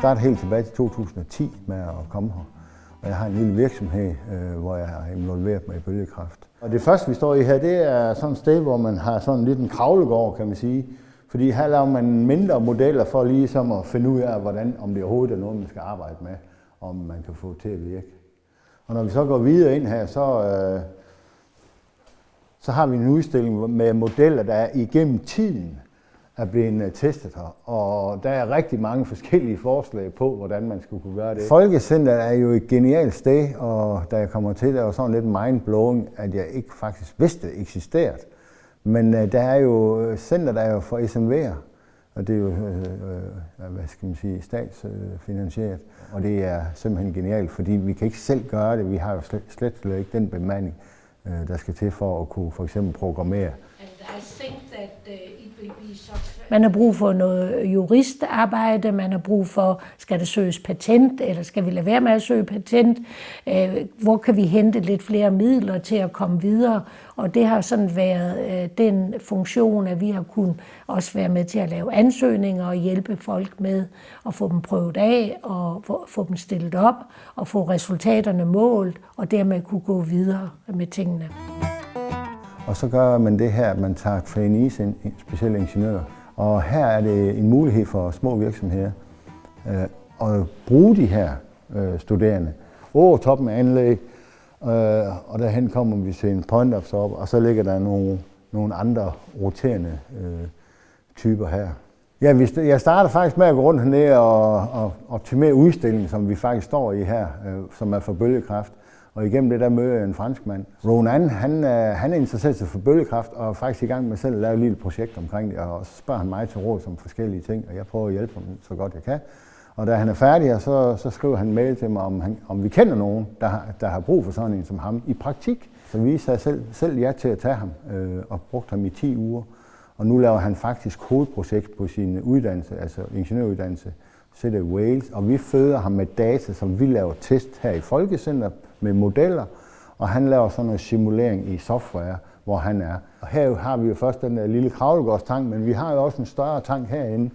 startede helt tilbage til 2010 med at komme her. Og jeg har en lille virksomhed, hvor jeg har involveret mig i bølgekraft. Og det første, vi står i her, det er sådan et sted, hvor man har sådan lidt en kravlegård, kan man sige. Fordi her laver man mindre modeller for ligesom at finde ud af, om det overhovedet er noget, man skal arbejde med, om man kan få til at virke. Og når vi så går videre ind her, så har vi en udstilling med modeller, der igennem tiden er blevet testet her. Og der er rigtig mange forskellige forslag på, hvordan man skulle kunne gøre det. Folkecenteret er jo et genialt sted, og da jeg kommer til, der var sådan lidt mindblowing, at jeg ikke faktisk vidste, det eksisterede. Men der er jo center, der er jo for SMV'er, og det er jo, hvad skal man sige, statsfinansieret. Og det er simpelthen genialt, fordi vi kan ikke selv gøre det. Vi har jo slet ikke den bemanding, der skal til for at kunne for eksempel programmere. Man har brug for noget juristarbejde, man har brug for, skal der søges patent, eller skal vi lade være med at søge patent? Hvor kan vi hente lidt flere midler til at komme videre? Og det har sådan været den funktion, at vi har kunnet også være med til at lave ansøgninger og hjælpe folk med at få dem prøvet af og få dem stillet op og få resultaterne målt og dermed kunne gå videre med tingene. Og så gør man det her, at man tager trainees, specielle ingeniører. Og her er det en mulighed for små virksomheder at bruge de her studerende over toppen af anlæg. Og derhen kommer vi til en point-ups op, og så ligger der nogle andre roterende typer her. Ja, jeg starter faktisk med at gå rundt hernede og optimere udstillingen, som vi faktisk står i her, som er for bølgekraft. Og igennem det der møder jeg en franskmand. Ronan, han er interesseret sig for bølgekraft og er faktisk i gang med selv at lave et lille projekt omkring det. Og så spørger han mig til råd om forskellige ting, og jeg prøver at hjælpe ham så godt jeg kan. Og da han er færdig, så skriver han en mail til mig, om vi kender nogen, der har brug for sådan en som ham i praktik. Så vi sagde selv ja til at tage ham og brugte ham i 10 uger. Og nu laver han faktisk hovedprojekt på sin uddannelse, altså ingeniøruddannelse, City of Wales, og vi føder ham med data, som vi laver test her i Folkecenter med modeller, og han laver sådan noget simulering i software, hvor han er. Og her har vi jo først den der lille kravlegårdstank, men vi har jo også en større tank herinde,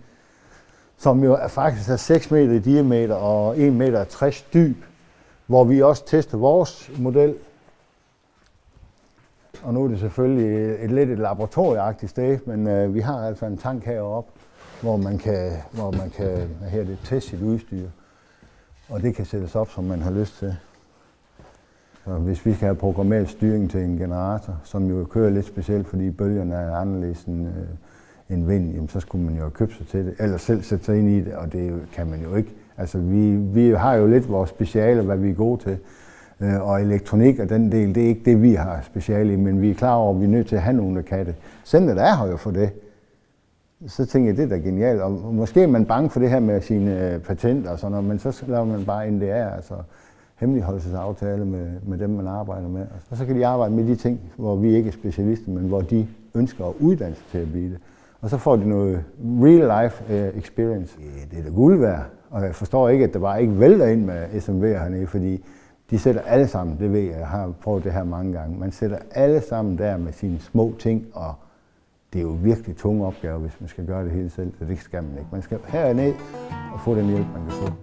som jo faktisk er 6 meter i diameter og 1,60 meter dyb, hvor vi også tester vores model. Og nu er det selvfølgelig et laboratorieagtigt sted, men vi har altså en tank heroppe, hvor man kan teste sit udstyr, og det kan sættes op, som man har lyst til. Så hvis vi skal have programmeret styring til en generator, som jo kører lidt specielt, fordi bølgerne er anderledes end vind, jamen, så skulle man jo købe sig til det, eller selv sætte sig ind i det, og det kan man jo ikke. Altså vi har jo lidt vores speciale, hvad vi er gode til, og elektronik og den del, det er ikke det, vi har speciale i, men vi er klar over, at vi er nødt til at have nogen, der kan det. Centeret er her jo for det. Så tænker jeg, det er da genialt, og måske er man bange for det her med sine patenter og sådan noget, men så laver man bare NDR, altså hemmeligholdelsesaftale med dem, man arbejder med. Og så kan de arbejde med de ting, hvor vi ikke er specialister, men hvor de ønsker at uddanne sig til at blive det. Og så får de noget real life experience. Det er da guld værd, og jeg forstår ikke, at der bare ikke vælter ind med SMV'er hernede, fordi de sætter alle sammen, det ved jeg har prøvet det her mange gange, man sætter alle sammen der med sine små ting, og det er jo virkelig tunge opgaver, hvis man skal gøre det hele selv, så det skal man ikke. Man skal herned og få den hjælp, man kan få.